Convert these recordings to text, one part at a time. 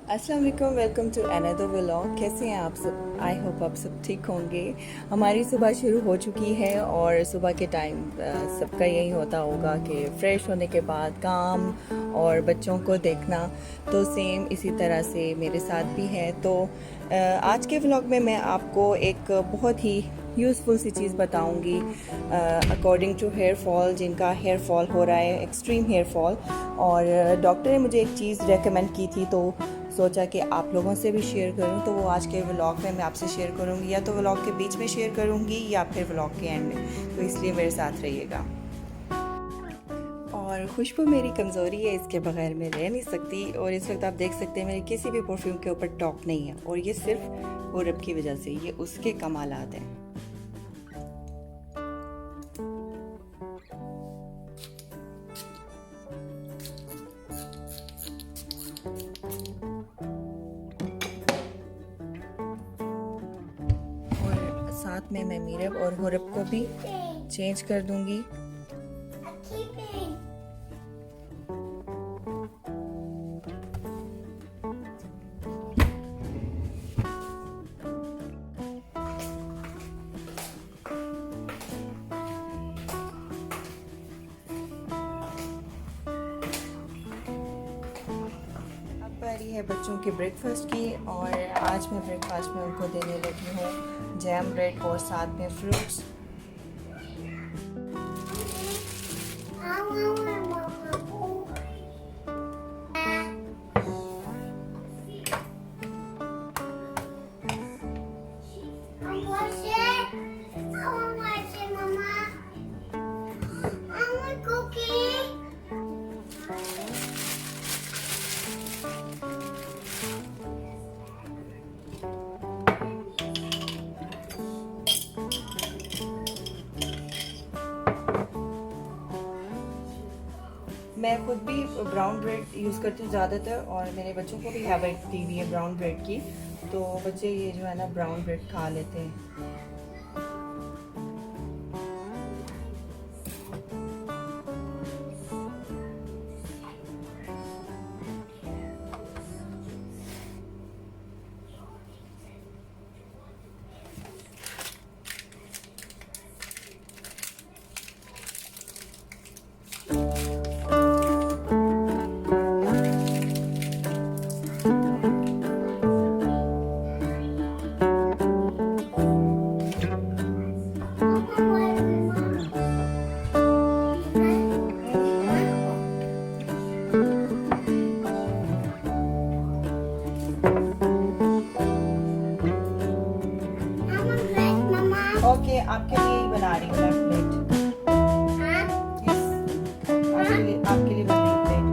अस्सलाम वालेकुम, welcome to another vlog. कैसे हैं आप सब? आई होप आप सब ठीक होंगे। हमारी सुबह शुरू हो चुकी है और सुबह के टाइम सबका यही होता होगा कि फ़्रेश होने के बाद काम और बच्चों को देखना, तो सेम इसी तरह से मेरे साथ भी है। तो आज के व्लॉग में मैं आपको एक बहुत ही यूज़फुल सी चीज़ बताऊंगी अकॉर्डिंग टू हेयर फॉल, जिनका हेयर फॉल हो रहा है, एक्सट्रीम हेयर फॉल। और डॉक्टर ने मुझे एक चीज़ रेकमेंड की थी, तो सोचा कि आप लोगों से भी शेयर करूं। तो वो आज के व्लॉग में मैं आपसे शेयर करूंगी, या तो व्लॉग के बीच में शेयर करूंगी या फिर व्लॉग के एंड में, तो इसलिए मेरे साथ रहिएगा। और खुशबू मेरी कमज़ोरी है, इसके बगैर मैं रह नहीं सकती। और इस वक्त आप देख सकते हैं मेरे किसी भी परफ्यूम के ऊपर टॉप नहीं है, और ये सिर्फ वो रब की वजह से, ये उसके कमालात हैं। साथ में मैं मीरब और हुरब को भी चेंज कर दूंगी। अब बारी है बच्चों के ब्रेकफास्ट की, और आज मैं ब्रेकफास्ट में उनको देने लगी हूँ जैम ब्रेड और साथ में फ्रूट्स। मैं खुद भी ब्राउन ब्रेड यूज़ करती हूँ ज़्यादातर, और मेरे बच्चों को भी हैबिट दी हुई है ब्राउन ब्रेड की, तो बच्चे ये जो है ना ब्राउन ब्रेड खा लेते हैं। ओके, आपके लिए ही बना रही हूँ मैं प्लेट। यस, आपके लिए बन रही प्लेट।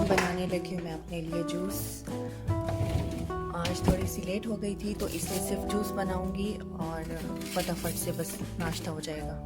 बनाने लगी हूँ मैं अपने लिए जूस। आज थोड़ी सी लेट हो गई थी, तो इसलिए सिर्फ जूस बनाऊंगी और फटाफट से बस नाश्ता हो जाएगा।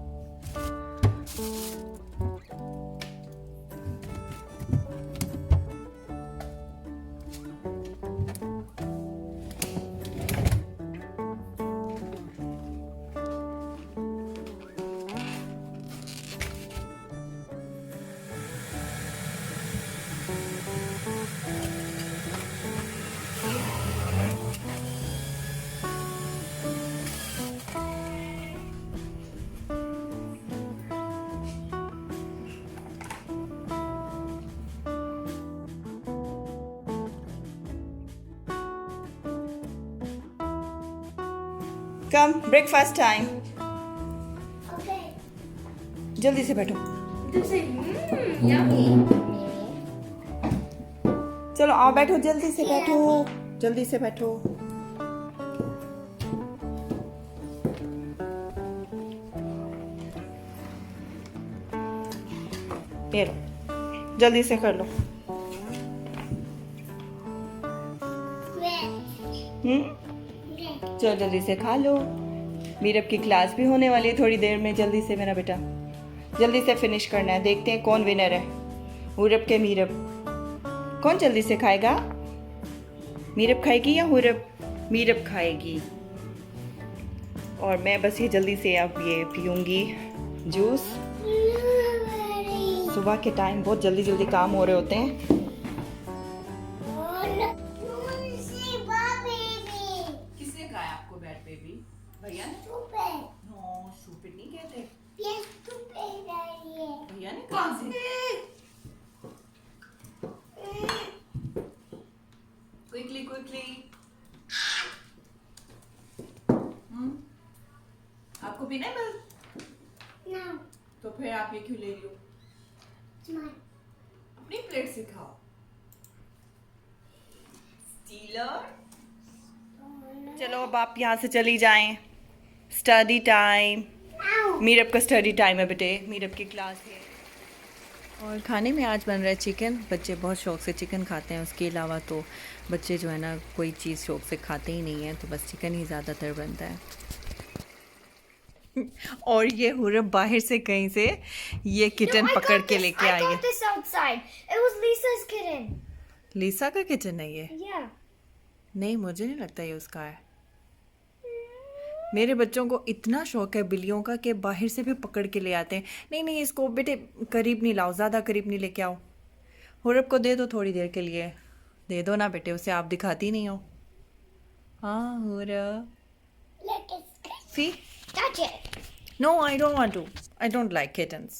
कम, ब्रेकफास्ट टाइम। जल्दी से बैठो, चलो आओ बैठो, जल्दी से बैठो, जल्दी से बैठो। ये लो, जल्दी से कर लो। चलो जल्दी से खा लो। मीरब की क्लास भी होने वाली है थोड़ी देर में। जल्दी से मेरा बेटा, जल्दी से फिनिश करना है। देखते हैं कौन विनर है, हुरब के मीरब। कौन जल्दी से खाएगा? मीरब खाएगी या हुरब? मीरब खाएगी। और मैं बस ये जल्दी से अब ये पीऊँगी जूस। सुबह के टाइम बहुत जल्दी जल्दी काम हो रहे होते हैं। किसने कहा आपको बैड बेबी? भैया ने? नो, स्टूपिड नहीं कहते। भैया ने कहा से? क्विकली आपको पीना है मिल्क? No. तो फिर आप ये क्यों ले रही हो? अपनी प्लेट से खाओ। स्टीलर। चलो अब आप यहाँ से चली जाएं। Study time. मीरब का स्टडी टाइम है बेटे, मीरब की क्लास है। और खाने में आज बन रहा है चिकन। बच्चे बहुत शौक से चिकन खाते हैं, उसके अलावा तो बच्चे जो है ना कोई चीज़ शौक से खाते ही नहीं हैं, तो बस चिकन ही ज़्यादातर बनता है। और ये हुरब बाहर से कहीं से ये किटन पकड़ के लेके आई है। लीसा का किटन है ये? नहीं, मुझे नहीं लगता ये उसका है। मेरे बच्चों को इतना शौक है बिल्लियों का कि बाहर से भी पकड़ के ले आते हैं। नहीं, इसको बेटे करीब नहीं लाओ, ज़्यादा करीब नहीं लेके आओ। हुरब को दे दो थोड़ी देर के लिए, दे दो ना बेटे, उसे आप दिखाती नहीं हो। हाँ हुरब, सी? Touch it. No, I don't want to. I don't like kittens.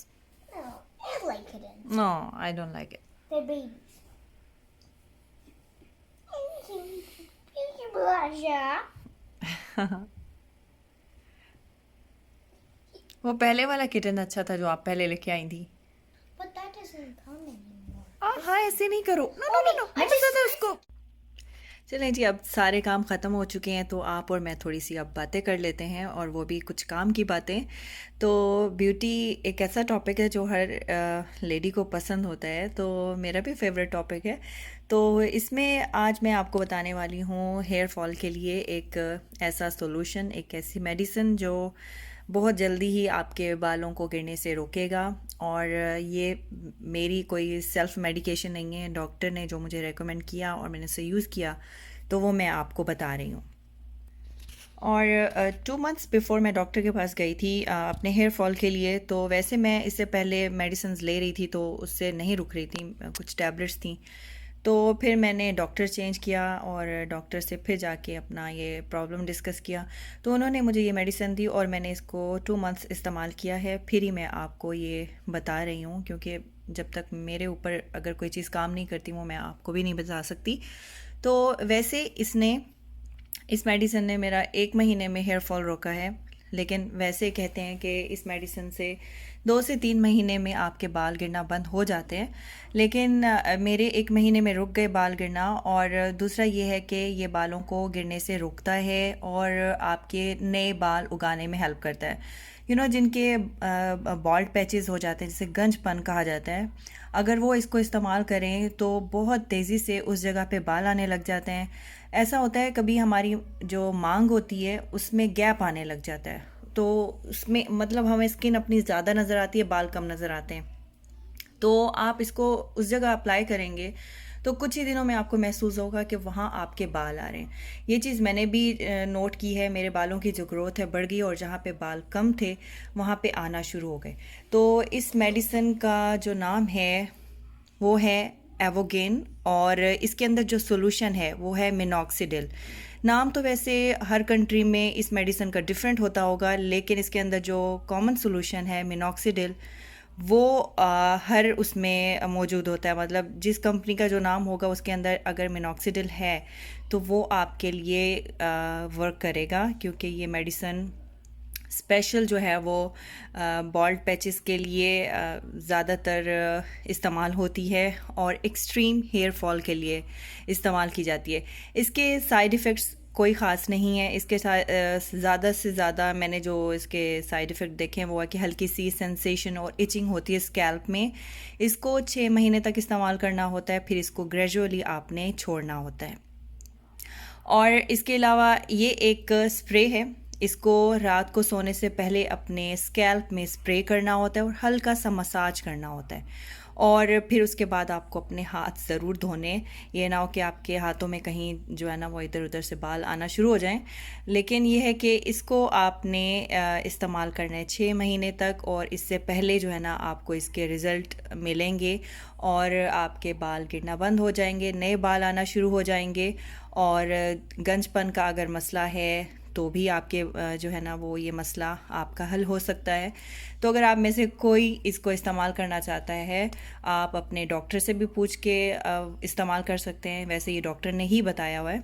No, I like kittens. No, I don't like it. They're babies. Blusher. वो पहले वाला किटन अच्छा था जो आप पहले लेके आई थी। But that doesn't come anymore. हाँ, ऐसे नहीं करो। नो, उसको। चलें जी, अब सारे काम ख़त्म हो चुके हैं, तो आप और मैं थोड़ी सी अब बातें कर लेते हैं, और वो भी कुछ काम की बातें। तो ब्यूटी एक ऐसा टॉपिक है जो हर लेडी को पसंद होता है, तो मेरा भी फेवरेट टॉपिक है। तो इसमें आज मैं आपको बताने वाली हूँ हेयर फॉल के लिए एक ऐसा सोल्यूशन, एक ऐसी मेडिसिन जो बहुत जल्दी ही आपके बालों को गिरने से रोकेगा। और ये मेरी कोई सेल्फ़ मेडिकेशन नहीं है, डॉक्टर ने जो मुझे रेकमेंड किया और मैंने उसे यूज़ किया, तो वो मैं आपको बता रही हूँ। और 2 मंथ्स बिफ़ोर मैं डॉक्टर के पास गई थी अपने हेयर फॉल के लिए। तो वैसे मैं इससे पहले मेडिसिन ले रही थी, तो उससे नहीं रुक रही थी, कुछ टैबलेट्स थी। तो फिर मैंने डॉक्टर चेंज किया और डॉक्टर से फिर जाके अपना ये प्रॉब्लम डिस्कस किया। तो उन्होंने मुझे ये मेडिसिन दी और मैंने इसको 2 मंथ्स इस्तेमाल किया है। फिर ही मैं आपको ये बता रही हूँ, क्योंकि जब तक मेरे ऊपर अगर कोई चीज़ काम नहीं करती वो मैं आपको भी नहीं बता सकती। तो वैसे इस मेडिसिन ने मेरा 1 महीने में हेयर फॉल रोका है, लेकिन वैसे कहते हैं कि इस मेडिसिन से 2 से 3 महीने में आपके बाल गिरना बंद हो जाते हैं। लेकिन मेरे 1 महीने में रुक गए बाल गिरना। और दूसरा ये है कि ये बालों को गिरने से रोकता है और आपके नए बाल उगाने में हेल्प करता है। जिनके बॉल्ड पैचेस हो जाते हैं, जिसे गंजपन कहा जाता है, अगर वो इसको इस्तेमाल करें तो बहुत तेज़ी से उस जगह पे बाल आने लग जाते हैं। ऐसा होता है कभी हमारी जो मांग होती है उसमें गैप आने लग जाता है, तो उसमें मतलब हमें स्किन अपनी ज़्यादा नज़र आती है, बाल कम नज़र आते हैं। तो आप इसको उस जगह अप्लाई करेंगे तो कुछ ही दिनों में आपको महसूस होगा कि वहाँ आपके बाल आ रहे हैं। ये चीज़ मैंने भी नोट की है, मेरे बालों की जो ग्रोथ है बढ़ गई और जहाँ पे बाल कम थे वहाँ पे आना शुरू हो गए। तो इस मेडिसिन का जो नाम है वो है एवोगेन, और इसके अंदर जो सोल्यूशन है वो है मिनॉक्सिडिल। नाम तो वैसे हर कंट्री में इस मेडिसिन का डिफरेंट होता होगा, लेकिन इसके अंदर जो कॉमन सोल्यूशन है मिनॉक्सिडिल वो हर उसमें मौजूद होता है। मतलब जिस कंपनी का जो नाम होगा उसके अंदर अगर मिनॉक्सिडिल है तो वो आपके लिए वर्क करेगा, क्योंकि ये मेडिसिन स्पेशल जो है वो बॉल्ड पैचेस के लिए ज़्यादातर इस्तेमाल होती है और एक्सट्रीम हेयर फॉल के लिए इस्तेमाल की जाती है। इसके साइड इफ़ेक्ट्स कोई ख़ास नहीं है। इसके ज़्यादा से ज़्यादा मैंने जो इसके साइड इफ़ेक्ट देखे हैं वो है कि हल्की सी सेंसेशन और इचिंग होती है स्कैल्प में। इसको 6 महीने तक इस्तेमाल करना होता है, फिर इसको ग्रेजुअली आपने छोड़ना होता है। और इसके अलावा ये एक स्प्रे है, इसको रात को सोने से पहले अपने स्कैल्प में स्प्रे करना होता है और हल्का सा मसाज करना होता है। और फिर उसके बाद आपको अपने हाथ ज़रूर धोने, ये ना हो कि आपके हाथों में कहीं जो है ना वो इधर उधर से बाल आना शुरू हो जाएं। लेकिन ये है कि इसको आपने इस्तेमाल करना है 6 महीने तक, और इससे पहले जो है ना आपको इसके रिज़ल्ट मिलेंगे और आपके बाल गिरना बंद हो जाएंगे, नए बाल आना शुरू हो जाएंगे। और गंजपन का अगर मसला है तो भी आपके जो है ना वो ये मसला आपका हल हो सकता है। तो अगर आप में से कोई इसको इस्तेमाल करना चाहता है, आप अपने डॉक्टर से भी पूछ के इस्तेमाल कर सकते हैं, वैसे ये डॉक्टर ने ही बताया हुआ है।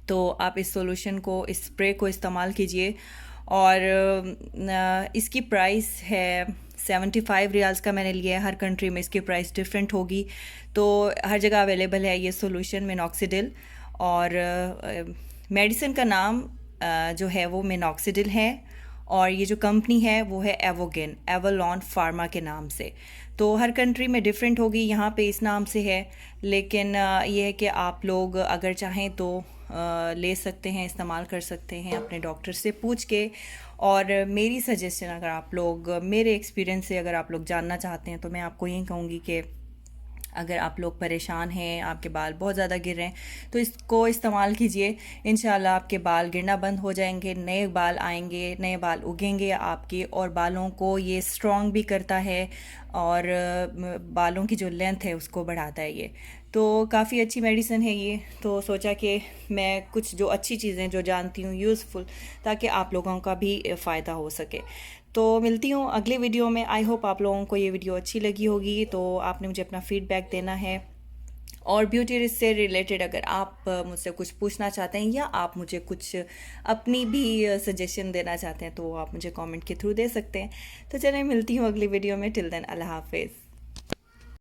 तो आप इस सॉल्यूशन को, इस स्प्रे को इस्तेमाल कीजिए। और इसकी प्राइस है 75 रियाल्स का मैंने लिया है। हर कंट्री में इसकी प्राइस डिफरेंट होगी, तो हर जगह अवेलेबल है ये सॉल्यूशन मिनॉक्सिडिल। और मेडिसिन का नाम जो है वो मिनॉक्सिडिल है, और ये जो कंपनी है वो है एवोगेन, एवोलॉन फार्मा के नाम से। तो हर कंट्री में डिफरेंट होगी, यहाँ पे इस नाम से है, लेकिन ये है कि आप लोग अगर चाहें तो ले सकते हैं, इस्तेमाल कर सकते हैं अपने डॉक्टर से पूछ के। और मेरी सजेशन, अगर आप लोग मेरे एक्सपीरियंस से अगर आप लोग जानना चाहते हैं, तो मैं आपको यही कहूँगी कि अगर आप लोग परेशान हैं, आपके बाल बहुत ज़्यादा गिर रहे हैं, तो इसको इस्तेमाल कीजिए। इंशाल्लाह आपके बाल गिरना बंद हो जाएंगे, नए बाल आएंगे, नए बाल उगेंगे आपके, और बालों को ये स्ट्रॉन्ग भी करता है, और बालों की जो लेंथ है उसको बढ़ाता है ये। तो काफ़ी अच्छी मेडिसिन है ये। तो सोचा कि मैं कुछ जो अच्छी चीज़ें जो जानती हूँ यूज़फुल, ताकि आप लोगों का भी फ़ायदा हो सके। तो मिलती हूँ अगले वीडियो में। आई होप आप लोगों को ये वीडियो अच्छी लगी होगी। तो आपने मुझे अपना फीडबैक देना है, और ब्यूटी से रिलेटेड अगर आप मुझसे कुछ पूछना चाहते हैं, या आप मुझे कुछ अपनी भी सजेशन देना चाहते हैं, तो आप मुझे कमेंट के थ्रू दे सकते हैं। तो चलिए मिलती हूँ अगली वीडियो में। टिल देन अल्लाह हाफिज़।